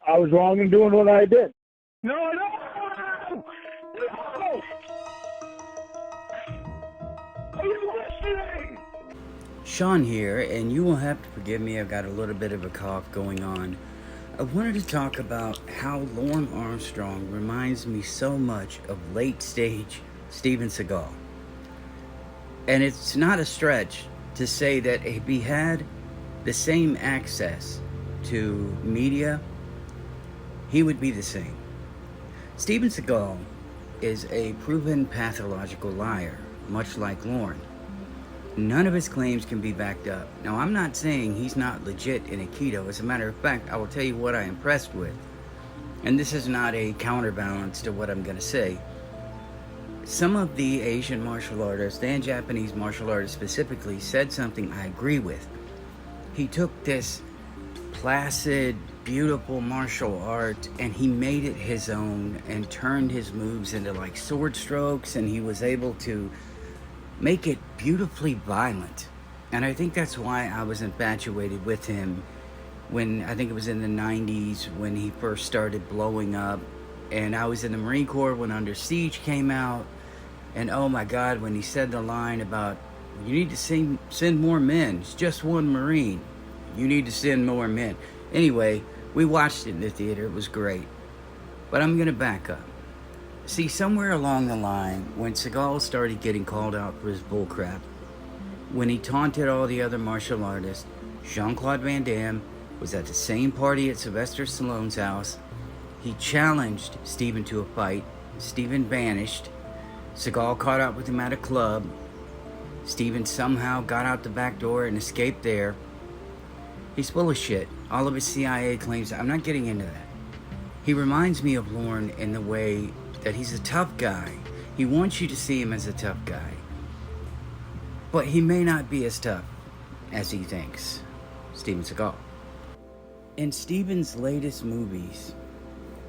I was wrong in doing what I did. No, no! No! Are you listening? Sean here, and you will have to forgive me, I've got a little bit of a cough going on. I wanted to talk about how Lorne Armstrong reminds me so much of late stage Steven Seagal. And it's not a stretch to say that if he had the same access to media, he would be the same. Steven Seagal is a proven pathological liar, much like Lorne. None of his claims can be backed up. Now, I'm not saying he's not legit in Aikido. As a matter of fact, I will tell you what I'm impressed with. And this is not a counterbalance to what I'm going to say. Some of the Asian martial artists, and Japanese martial artists specifically, said something I agree with. He took this placid, beautiful martial art and he made it his own and turned his moves into like sword strokes, and he was able to make it beautifully violent. And I think that's why I was infatuated with him when, I think it was in the 90s, when he first started blowing up. And I was in the Marine Corps when Under Siege came out. And oh my God, when he said the line about, you need to send more men. It's just one Marine. You need to send more men. Anyway, we watched it in the theater. It was great. But I'm going to back up. See, somewhere along the line, when Seagal started getting called out for his bullcrap, when he taunted all the other martial artists, Jean-Claude Van Damme was at the same party at Sylvester Stallone's house. He challenged Steven to a fight. Steven vanished. Seagal caught up with him at a club. Steven somehow got out the back door and escaped there. He's full of shit. All of his CIA claims, I'm not getting into that. He reminds me of Lorne in the way that he's a tough guy. He wants you to see him as a tough guy. But he may not be as tough as he thinks. Steven Seagal. In Steven's latest movies,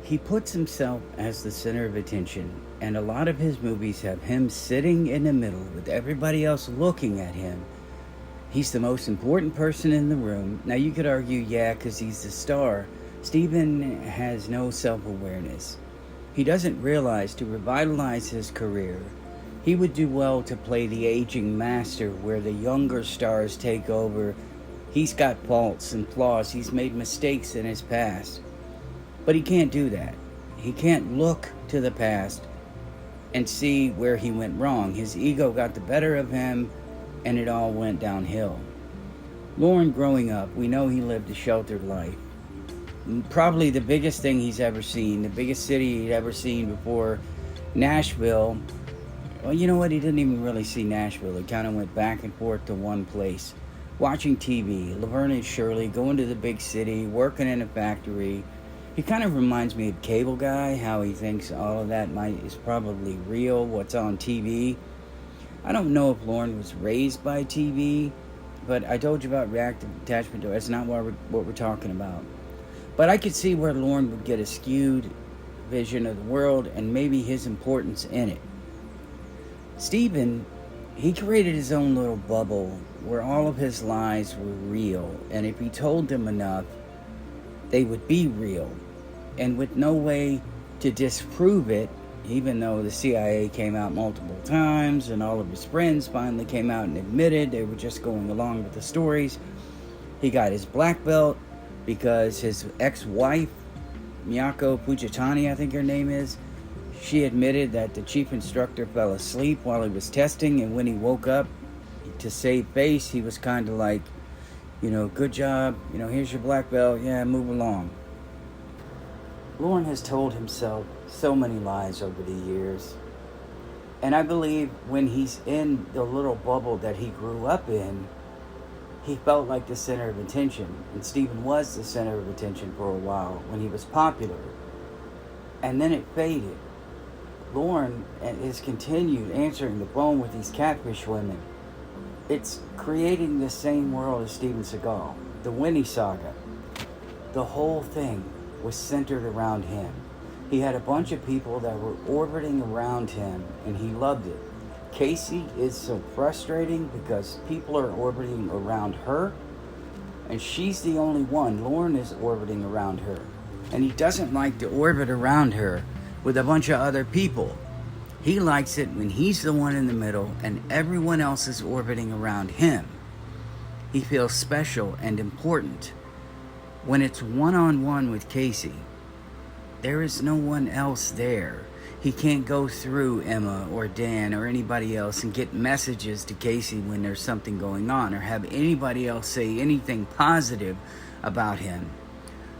he puts himself as the center of attention, and a lot of his movies have him sitting in the middle with everybody else looking at him. He's the most important person in the room. Now you could argue, yeah, because he's the star. Steven has no self-awareness. He doesn't realize to revitalize his career, he would do well to play the aging master where the younger stars take over. He's got faults and flaws. He's made mistakes in his past. But he can't do that. He can't look to the past and see where he went wrong. His ego got the better of him and it all went downhill. Lorne, growing up, we know he lived a sheltered life. Probably the biggest thing he's ever seen, the biggest city he'd ever seen before Nashville. Well, you know what? He didn't even really see Nashville. He kind of went back and forth to one place. Watching TV, Laverne and Shirley, going to the big city, working in a factory. He kind of reminds me of Cable Guy, how he thinks all of that is probably real, what's on TV. I don't know if Lorne was raised by TV, but I told you about reactive attachment to it. That's not what we're talking about. But I could see where Lorne would get a skewed vision of the world and maybe his importance in it. Steven, he created his own little bubble where all of his lies were real, and if he told them enough, they would be real. And with no way to disprove it, even though the CIA came out multiple times and all of his friends finally came out and admitted they were just going along with the stories. He got his black belt because his ex-wife, Miyako Fujitani, I think her name is, she admitted that the chief instructor fell asleep while he was testing, and when he woke up to save face, he was kind of like, good job, here's your black belt, yeah, move along. Lorne has told himself so many lies over the years. And I believe when he's in the little bubble that he grew up in, he felt like the center of attention. And Steven was the center of attention for a while when he was popular. And then it faded. Lorne has continued answering the phone with these catfish women. It's creating the same world as Steven Seagal. The Winnie saga. The whole thing was centered around him. He had a bunch of people that were orbiting around him, and he loved it. Casey is so frustrating because people are orbiting around her, and she's the only one. Lorne is orbiting around her. And he doesn't like to orbit around her with a bunch of other people. He likes it when he's the one in the middle and everyone else is orbiting around him. He feels special and important. When it's one-on-one with Casey, there is no one else there. He can't go through Emma or Dan or anybody else and get messages to Casey when there's something going on, or have anybody else say anything positive about him.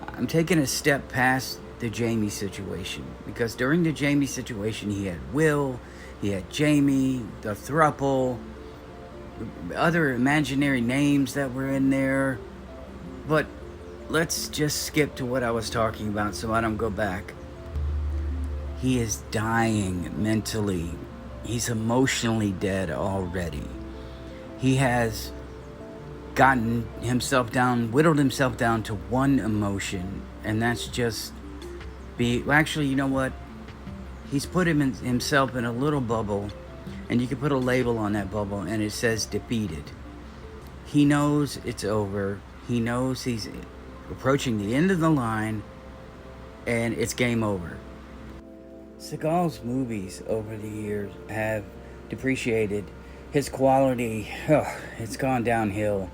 I'm taking a step past the Jamie situation, because during the Jamie situation he had Will, he had Jamie, the throuple, other imaginary names that were in there. But let's just skip to what I was talking about so I don't go back. He is dying mentally. He's emotionally dead already. He has gotten himself down, whittled himself down to one emotion, and that's just actually, you know what? He's put himself in a little bubble, and you can put a label on that bubble, and it says defeated. He knows it's over. He knows he's approaching the end of the line, and it's game over. Seagal's movies over the years have depreciated. His quality, it's gone downhill.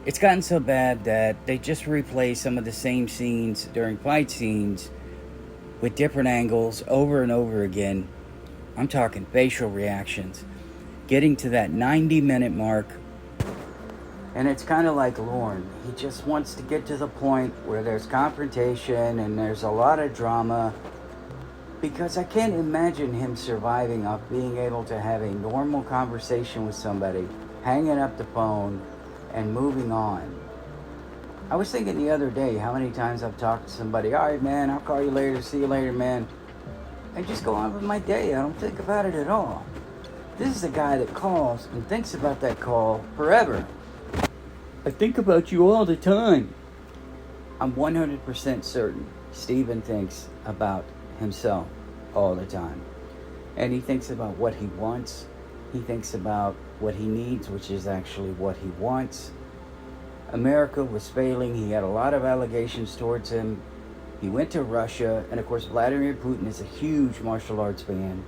It's gotten so bad that they just replay some of the same scenes during fight scenes with different angles over and over again. I'm talking facial reactions. Getting to that 90-minute mark, and it's kind of like Lorne. He just wants to get to the point where there's confrontation and there's a lot of drama, because I can't imagine him surviving off being able to have a normal conversation with somebody, hanging up the phone, and moving on. I was thinking the other day how many times I've talked to somebody, all right, man, I'll call you later, see you later, man. I just go on with my day. I don't think about it at all. This is a guy that calls and thinks about that call forever. I think about you all the time. I'm 100% certain Steven thinks about himself all the time. And he thinks about what he wants. He thinks about what he needs, which is actually what he wants. America was failing. He had a lot of allegations towards him. He went to Russia, and of course Vladimir Putin is a huge martial arts fan,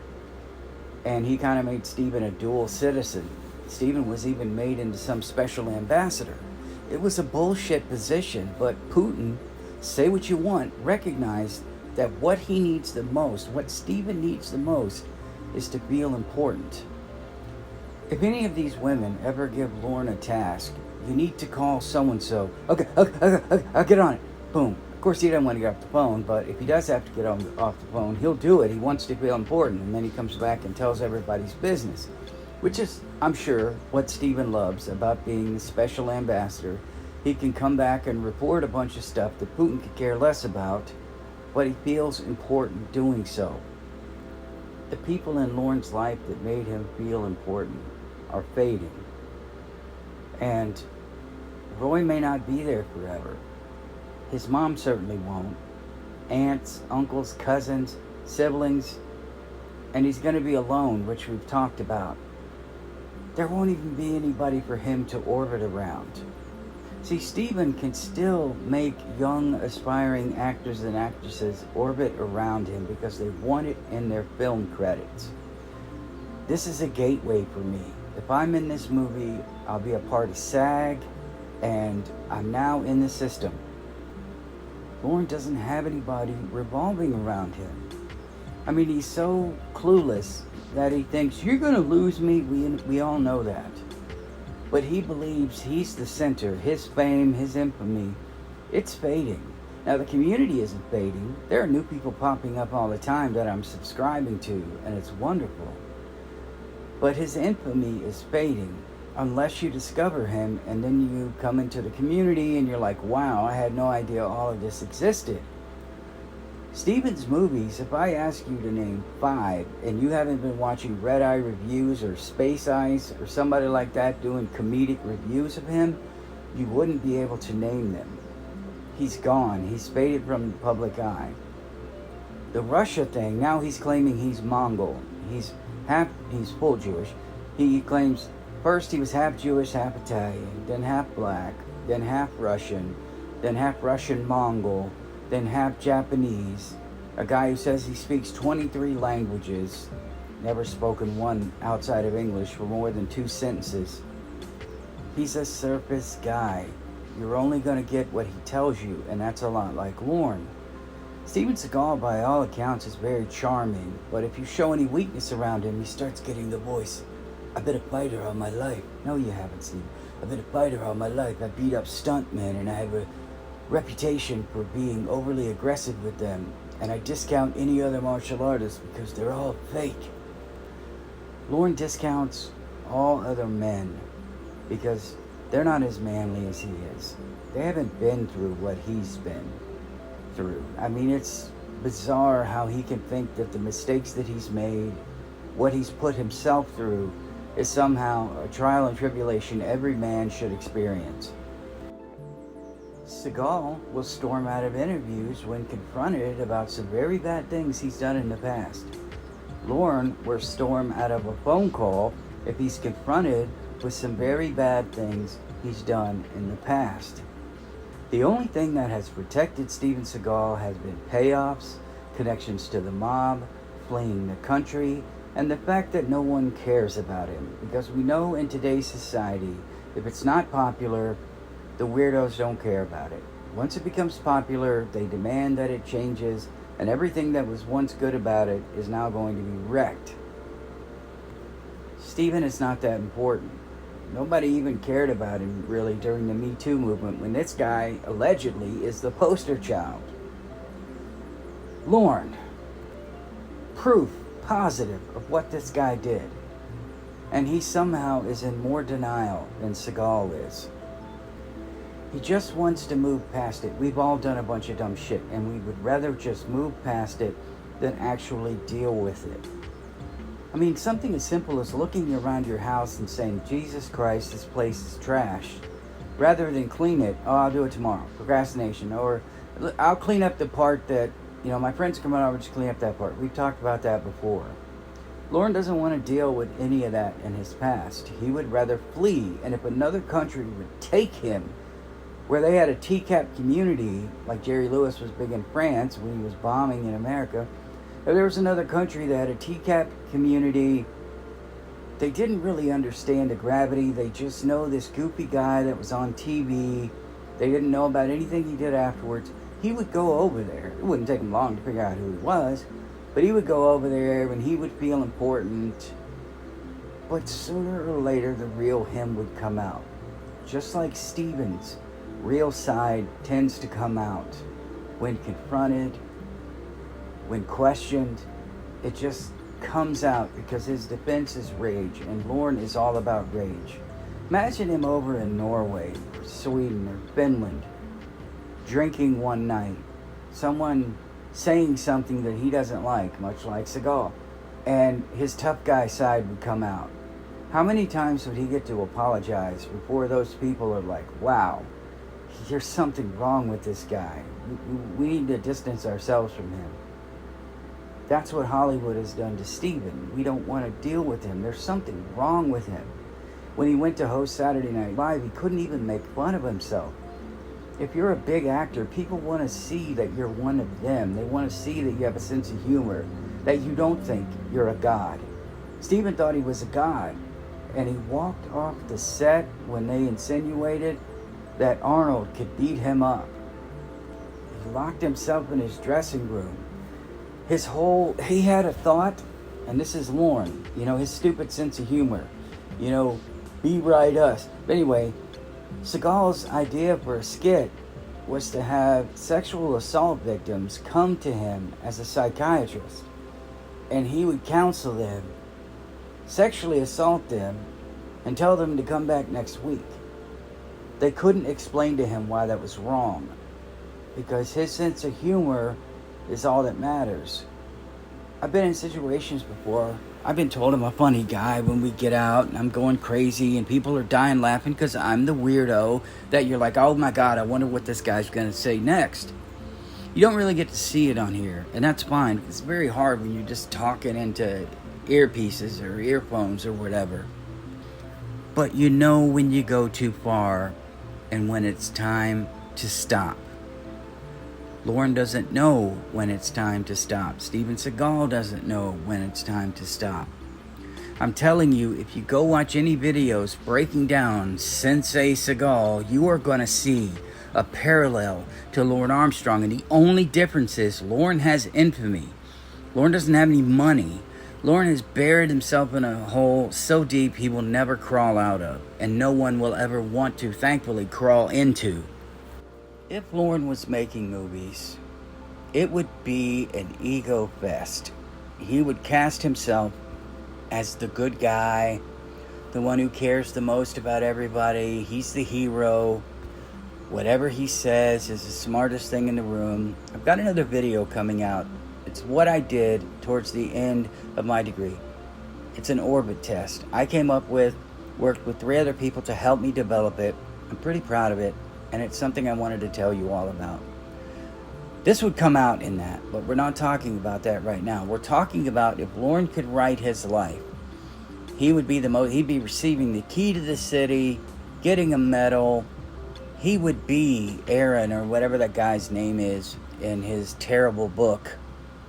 and he kind of made Steven a dual citizen. Steven was even made into some special ambassador. It was a bullshit position, but Putin, say what you want, recognized that what he needs the most, what Steven needs the most, is to feel important. If any of these women ever give Lorne a task, you need to call so-and-so. Okay, I'll get on it. Boom. Of course, he doesn't want to get off the phone, but if he does have to get off the phone, he'll do it. He wants to feel important, and then he comes back and tells everybody's business, which is, I'm sure, what Steven loves about being the special ambassador. He can come back and report a bunch of stuff that Putin could care less about, but he feels important doing so. The people in Lorne's life that made him feel important are fading. And Roy may not be there forever. His mom certainly won't. Aunts, uncles, cousins, siblings. And he's going to be alone, which we've talked about. There won't even be anybody for him to orbit around. See, Steven can still make young, aspiring actors and actresses orbit around him because they want it in their film credits. This is a gateway for me. If I'm in this movie, I'll be a part of SAG, and I'm now in the system. Lorne doesn't have anybody revolving around him. I mean, he's so clueless that he thinks, you're going to lose me. We all know that. But he believes he's the center. His fame, his infamy, it's fading. Now, the community isn't fading. There are new people popping up all the time that I'm subscribing to, and it's wonderful. But his infamy is fading unless you discover him, and then you come into the community and you're like, wow, I had no idea all of this existed. Steven's movies, if I ask you to name 5 and you haven't been watching Red Eye Reviews or Space Ice or somebody like that doing comedic reviews of him, you wouldn't be able to name them. He's gone. He's faded from the public eye. The Russia thing, now he's claiming he's Mongol. He's full Jewish. He claims first he was half Jewish, half Italian, then half black, then half Russian Mongol, then half Japanese, a guy who says he speaks 23 languages, never spoken one outside of English for more than 2 sentences. He's a surface guy. You're only going to get what he tells you, and that's a lot like Lorne. Steven Seagal, by all accounts, is very charming, but if you show any weakness around him, he starts getting the voice. I've been a fighter all my life. No, you haven't, Steve. I've been a fighter all my life. I beat up stuntmen, and I have a reputation for being overly aggressive with them, and I discount any other martial artist because they're all fake. Lorne discounts all other men because they're not as manly as he is. They haven't been through what he's been through. I mean, it's bizarre how he can think that the mistakes that he's made, what he's put himself through, is somehow a trial and tribulation every man should experience. Seagal will storm out of interviews when confronted about some very bad things he's done in the past. Lorne will storm out of a phone call if he's confronted with some very bad things he's done in the past. The only thing that has protected Steven Seagal has been payoffs, connections to the mob, fleeing the country, and the fact that no one cares about him. Because we know in today's society, if it's not popular, the weirdos don't care about it. Once it becomes popular, they demand that it changes, and everything that was once good about it is now going to be wrecked. Steven is not that important. Nobody even cared about him really during the Me Too movement when this guy allegedly is the poster child. Lorne, proof positive of what this guy did. And he somehow is in more denial than Seagal is. He just wants to move past it. We've all done a bunch of dumb shit, and we would rather just move past it than actually deal with it. I mean, something as simple as looking around your house and saying, Jesus Christ, this place is trash, rather than clean it. Oh, I'll do it tomorrow. Procrastination. Or I'll clean up the part that, my friends come over, just clean up that part. We've talked about that before. Lorne doesn't want to deal with any of that in his past. He would rather flee, and if another country would take him, where they had a TCAP community, like Jerry Lewis was big in France when he was bombing in America, if there was another country that had a TCAP community, they didn't really understand the gravity. They just know this goofy guy that was on TV. They didn't know about anything he did afterwards. He would go over there. It wouldn't take him long to figure out who he was, but he would go over there and he would feel important. But sooner or later, the real him would come out. Just like Steven's real side tends to come out when confronted, when questioned. It just comes out because his defense is rage, and Lorne is all about rage. Imagine him over in Norway, or Sweden, or Finland, drinking one night, someone saying something that he doesn't like, much like Seagal, and his tough guy side would come out. How many times would he get to apologize before those people are like, wow, there's something wrong with this guy. We need to distance ourselves from him. That's what Hollywood has done to Steven. We don't want to deal with him. There's something wrong with him. When he went to host Saturday Night Live, he couldn't even make fun of himself. If you're a big actor, people want to see that you're one of them. They want to see that you have a sense of humor, that you don't think you're a god. Steven thought he was a god, and he walked off the set when they insinuated that Arnold could beat him up. He locked himself in his dressing room. He had a thought, and this is Lorne, his stupid sense of humor, be right us. But anyway, Seagal's idea for a skit was to have sexual assault victims come to him as a psychiatrist, and he would counsel them, sexually assault them, and tell them to come back next week. They couldn't explain to him why that was wrong, because his sense of humor is all that matters. I've been in situations before. I've been told I'm a funny guy when we get out and I'm going crazy and people are dying laughing because I'm the weirdo that you're like, oh my God, I wonder what this guy's going to say next. You don't really get to see it on here, and that's fine. It's very hard when you're just talking into earpieces or earphones or whatever. But you know when you go too far and when it's time to stop. Lorne doesn't know when it's time to stop. Steven Seagal doesn't know when it's time to stop. I'm telling you, if you go watch any videos breaking down Sensei Seagal, you are going to see a parallel to Lorne Armstrong. And the only difference is Lorne has infamy. Lorne doesn't have any money. Lorne has buried himself in a hole so deep he will never crawl out of. And no one will ever want to, thankfully, crawl into. If Lorne was making movies, it would be an ego fest. He would cast himself as the good guy, the one who cares the most about everybody. He's the hero. Whatever he says is the smartest thing in the room. I've got another video coming out. It's what I did towards the end of my degree. It's an orbit test. I came up with, worked with 3 other people to help me develop it. I'm pretty proud of it, and it's something I wanted to tell you all about. This would come out in that, but we're not talking about that right now. We're talking about if Lorne could write his life, he'd be receiving the key to the city, getting a medal. He would be Aaron, or whatever that guy's name is, in his terrible book,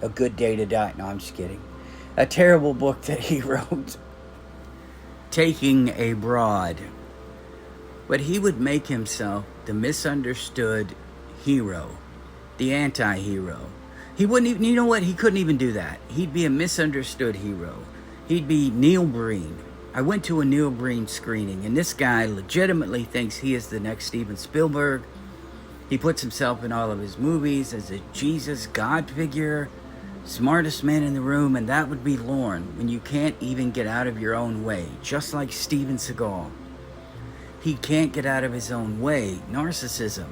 A Good Day to Die. No, I'm just kidding. A terrible book that he wrote, Taking a Broad. But he would make himself the misunderstood hero. The anti-hero. He wouldn't even, you know what? He couldn't even do that. He'd be a misunderstood hero. He'd be Neil Breen. I went to a Neil Breen screening, and this guy legitimately thinks he is the next Steven Spielberg. He puts himself in all of his movies as a Jesus God figure, smartest man in the room, and that would be Lorne, when you can't even get out of your own way, just like Steven Seagal. He can't get out of his own way. Narcissism.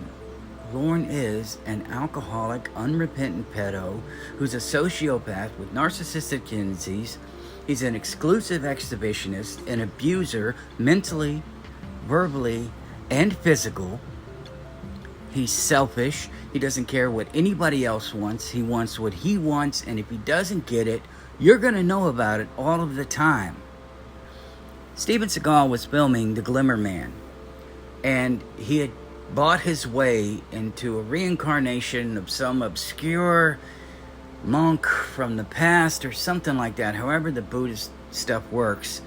Lorne is an alcoholic, unrepentant pedo who's a sociopath with narcissistic tendencies. He's an exclusive exhibitionist, an abuser, mentally, verbally, and physical. He's selfish. He doesn't care what anybody else wants. He wants what he wants, and if he doesn't get it, you're going to know about it all of the time. Steven Seagal was filming The Glimmer Man, and he had bought his way into a reincarnation of some obscure monk from the past or something like that, however the Buddhist stuff works.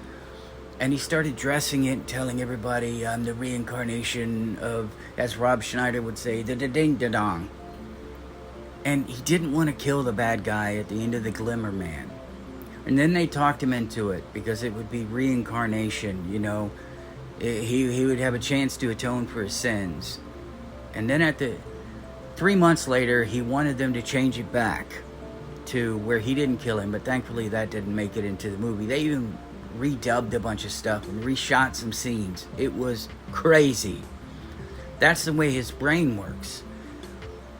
And he started dressing it, telling everybody, I'm the reincarnation of, as Rob Schneider would say, the ding-da-dong. And he didn't want to kill the bad guy at the end of The Glimmer Man. And then they talked him into it because it would be reincarnation, you know. He would have a chance to atone for his sins. And then 3 months later, he wanted them to change it back to where he didn't kill him, but thankfully that didn't make it into the movie. They even redubbed a bunch of stuff and reshot some scenes. It was crazy. That's the way his brain works.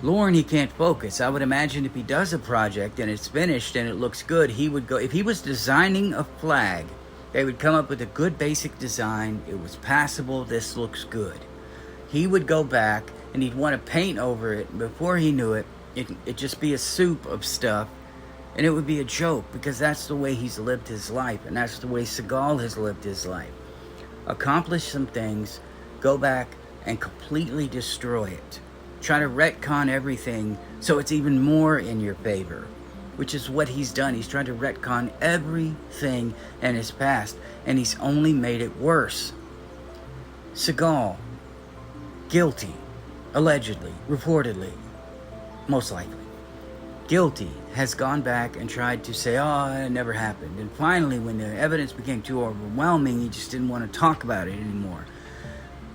Lorne, he can't focus. I would imagine if he does a project and it's finished and it looks good, he would go, if he was designing a flag, they would come up with a good basic design. It was passable. This looks good. He would go back and he'd want to paint over it. And before he knew it, it'd just be a soup of stuff. And it would be a joke because that's the way he's lived his life. And that's the way Seagal has lived his life. Accomplish some things, go back and completely destroy it. Try to retcon everything so it's even more in your favor. Which is what he's done. He's tried to retcon everything in his past, and he's only made it worse. Seagal, guilty, allegedly, reportedly, most likely, guilty, has gone back and tried to say, oh, it never happened. And finally, when the evidence became too overwhelming, he just didn't want to talk about it anymore.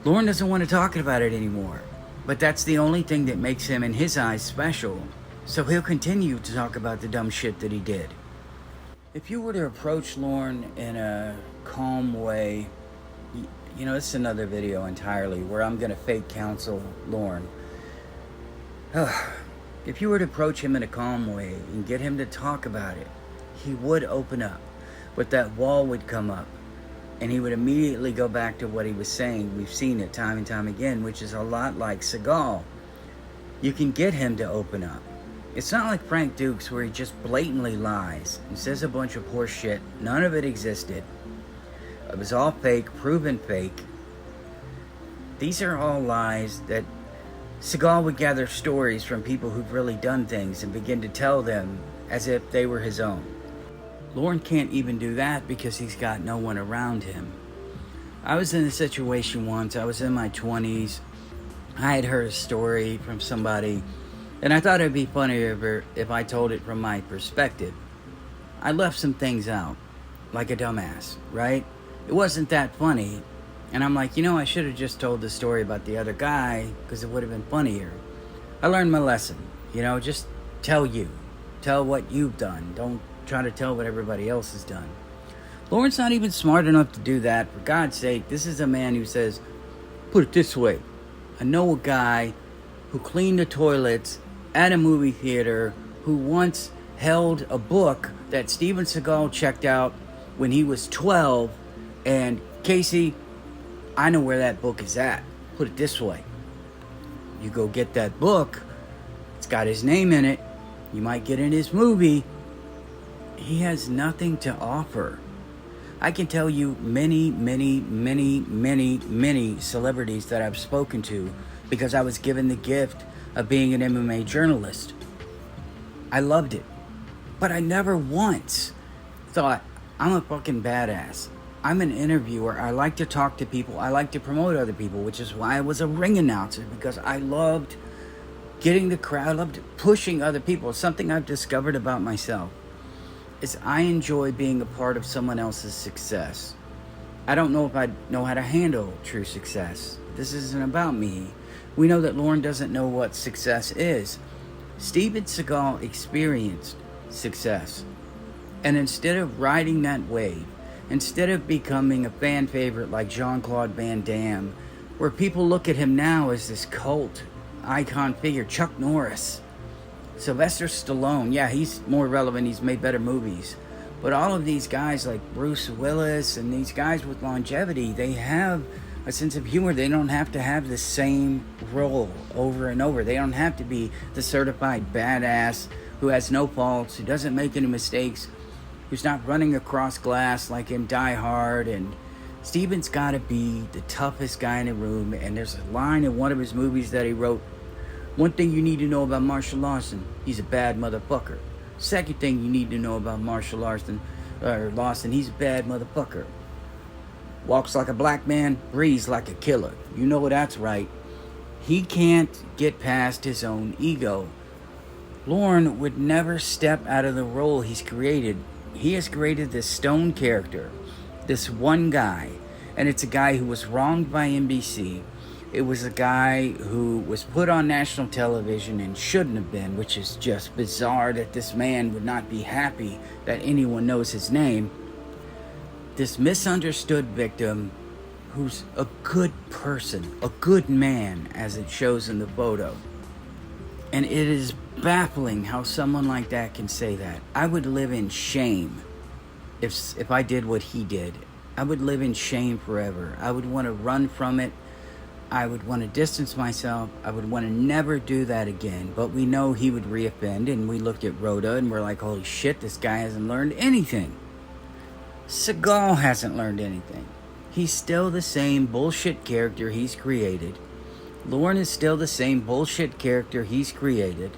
Lorne doesn't want to talk about it anymore. But that's the only thing that makes him, in his eyes, special. So he'll continue to talk about the dumb shit that he did. If you were to approach Lorne in a calm way, you know, this is another video entirely where I'm going to fake counsel Lorne. If you were to approach him in a calm way and get him to talk about it, he would open up. But that wall would come up. And he would immediately go back to what he was saying. We've seen it time and time again, which is a lot like Seagal. You can get him to open up. It's not like Frank Dukes where he just blatantly lies and says a bunch of horse shit. None of it existed. It was all fake, proven fake. These are all lies that Seagal would gather stories from people who've really done things and begin to tell them as if they were his own. Lorne can't even do that because he's got no one around him. I was in a situation once, I was in my 20s. I had heard a story from somebody, and I thought it'd be funnier if I told it from my perspective. I left some things out, like a dumbass, right? It wasn't that funny, and I'm like, I should have just told the story about the other guy, because it would have been funnier. I learned my lesson, just tell what you've done. Don't try to tell what everybody else has done. Lorne's not even smart enough to do that. For God's sake, this is a man who says, put it this way, I know a guy who cleaned the toilets at a movie theater who once held a book that Steven Seagal checked out when he was 12. And Casey, I know where that book is at. Put it this way. You go get that book. It's got his name in it. You might get in his movie. He has nothing to offer. I can tell you many celebrities that I've spoken to because I was given the gift of being an MMA journalist. I loved it. But I never once thought, I'm a fucking badass. I'm an interviewer. I like to talk to people. I like to promote other people, which is why I was a ring announcer, because I loved getting the crowd, I loved pushing other people. It's something I've discovered about myself is I enjoy being a part of someone else's success. I don't know if I know how to handle true success. This isn't about me. We know that Lorne doesn't know what success is. Steven Seagal experienced success. And instead of riding that wave, instead of becoming a fan favorite like Jean-Claude Van Damme, where people look at him now as this cult icon figure, Chuck Norris, Sylvester Stallone, yeah, he's more relevant, he's made better movies. But all of these guys like Bruce Willis and these guys with longevity, they have a sense of humor. They don't have to have the same role over and over. They don't have to be the certified badass who has no faults, who doesn't make any mistakes, who's not running across glass like in Die Hard. And Steven's got to be the toughest guy in the room. And there's a line in one of his movies that he wrote, one thing you need to know about Marshall Lawson, he's a bad motherfucker. Second thing you need to know about Marshall Lawson, he's a bad motherfucker. Walks like a black man, breathes like a killer. You know that's right. He can't get past his own ego. Lorne would never step out of the role he's created. He has created this stone character, this one guy, and it's a guy who was wronged by NBC. It was a guy who was put on national television and shouldn't have been, which is just bizarre that this man would not be happy that anyone knows his name. This misunderstood victim who's a good person, a good man, as it shows in the photo. And it is baffling how someone like that can say that. I would live in shame if I did what he did. I would live in shame forever. I would want to run from it. I would want to distance myself. I would want to never do that again. But we know he would reoffend, and we looked at Rhoda and we're like, holy shit, this guy hasn't learned anything. Seagal hasn't learned anything. He's still the same bullshit character he's created. Lorne is still the same bullshit character he's created.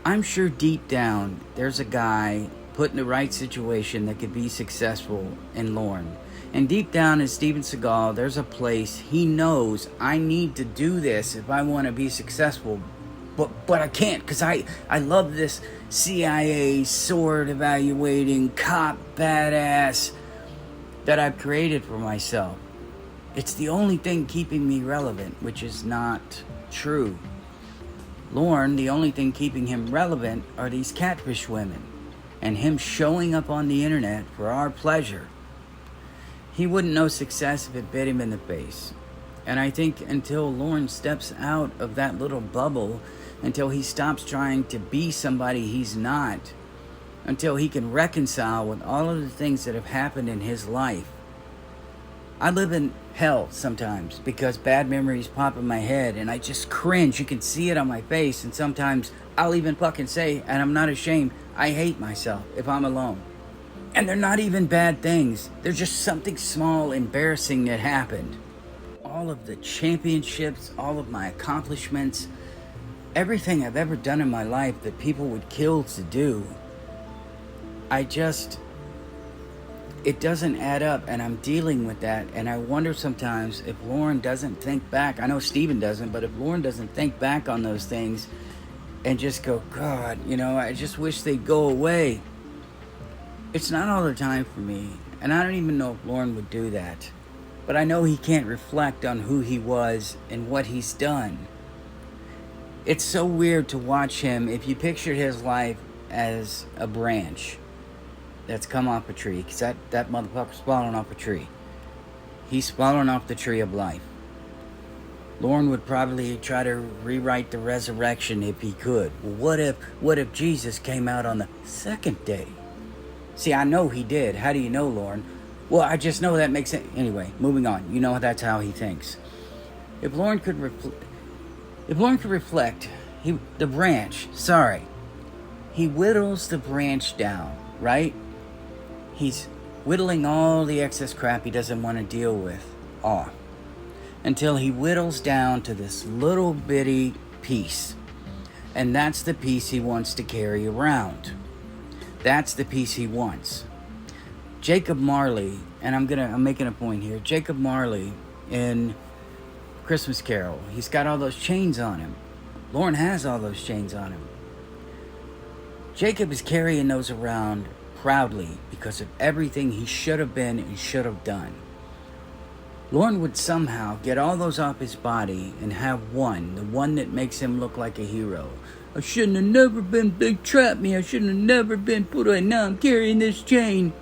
I'm sure deep down there's a guy put in the right situation that could be successful in Lorne. And deep down in Steven Seagal, there's a place he knows I need to do this if I want to be successful. But I can't, because I love this CIA sword evaluating cop badass that I've created for myself. It's the only thing keeping me relevant, which is not true. Lorne, the only thing keeping him relevant are these catfish women and him showing up on the internet for our pleasure. He wouldn't know success if it bit him in the face. And I think until Lorne steps out of that little bubble, until he stops trying to be somebody he's not, until he can reconcile with all of the things that have happened in his life. I live in hell sometimes because bad memories pop in my head and I just cringe. You can see it on my face, and sometimes I'll even fucking say, and I'm not ashamed, I hate myself if I'm alone. And they're not even bad things. They're just something small, embarrassing that happened. all of the championships, all of my accomplishments, everything I've ever done in my life that people would kill to do, it doesn't add up, and I'm dealing with that. And I wonder sometimes if Lorne doesn't think back. I know Steven doesn't, but if Lorne doesn't think back on those things and just go, God, I just wish they'd go away. It's not all the time for me, and I don't even know if Lorne would do that. But I know he can't reflect on who he was and what he's done. It's so weird to watch him. If you pictured his life as a branch that's come off a tree, because that motherfucker's falling off a tree. He's falling off the tree of life. Lorne would probably try to rewrite the resurrection if he could. Well, what if Jesus came out on the second day? See, I know he did. How do you know, Lorne? Well, I just know that makes sense. Anyway, moving on. That's how he thinks. If Lorne could reflect, he whittles the branch down, right? He's whittling all the excess crap he doesn't want to deal with off until he whittles down to this little bitty piece. And that's the piece he wants to carry around. That's the piece he wants. Jacob Marley, and I'm making a point here. Jacob Marley in Christmas Carol, he's got all those chains on him. Lorne has all those chains on him. Jacob is carrying those around proudly because of everything he should have been and should have done. Lorne would somehow get all those off his body and have the one that makes him look like a hero. I shouldn't have never been big trap me. I shouldn't have never been put away. Now I'm carrying this chain.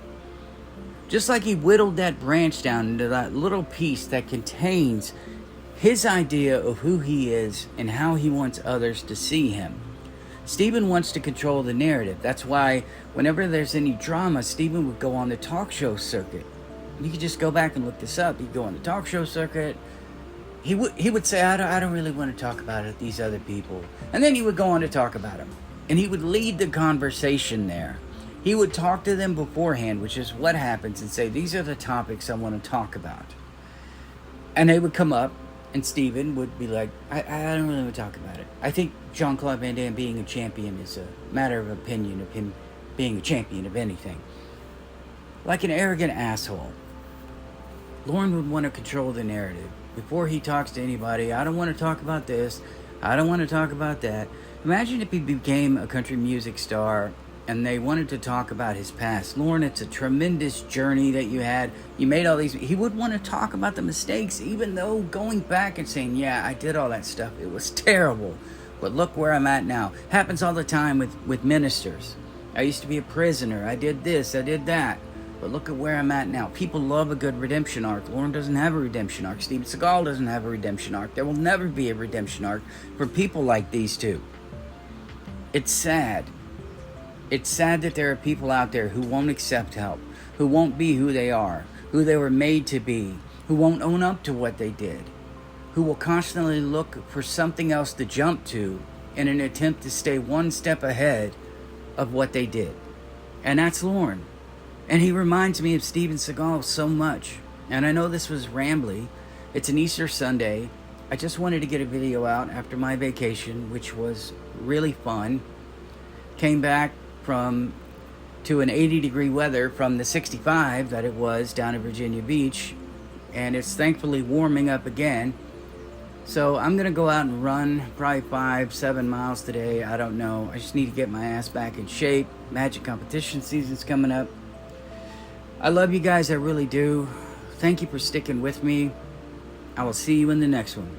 Just like he whittled that branch down into that little piece that contains his idea of who he is and how he wants others to see him. Stephen wants to control the narrative. That's why whenever there's any drama, Stephen would go on the talk show circuit. You could just go back and look this up. He'd go on the talk show circuit. He would say, I don't really want to talk about it, these other people. And then he would go on to talk about them. And he would lead the conversation there. He would talk to them beforehand, which is what happens, and say, these are the topics I want to talk about. And they would come up, and Stephen would be like, I don't really want to talk about it. I think Jean-Claude Van Damme being a champion is a matter of opinion of him being a champion of anything. Like an arrogant asshole. Lorne would want to control the narrative. Before he talks to anybody, I don't want to talk about this. I don't want to talk about that. Imagine if he became a country music star and they wanted to talk about his past. Lorne, it's a tremendous journey that you had. You made all these... He would want to talk about the mistakes, even though going back and saying, yeah, I did all that stuff. It was terrible. But look where I'm at now. Happens all the time with ministers. I used to be a prisoner. I did this. I did that. But look at where I'm at now. People love a good redemption arc. Lorne doesn't have a redemption arc. Steven Seagal doesn't have a redemption arc. There will never be a redemption arc for people like these two. It's sad. It's sad that there are people out there who won't accept help, who won't be who they are, who they were made to be, who won't own up to what they did, who will constantly look for something else to jump to in an attempt to stay one step ahead of what they did. And that's Lorne. And he reminds me of Steven Seagal so much. And I know this was rambly. It's an Easter Sunday. I just wanted to get a video out after my vacation, which was really fun. Came back to an 80-degree weather from the 65 that it was down at Virginia Beach. And it's thankfully warming up again. So I'm going to go out and run probably 5-7 miles today. I don't know. I just need to get my ass back in shape. Magic competition season's coming up. I love you guys, I really do. Thank you for sticking with me. I will see you in the next one.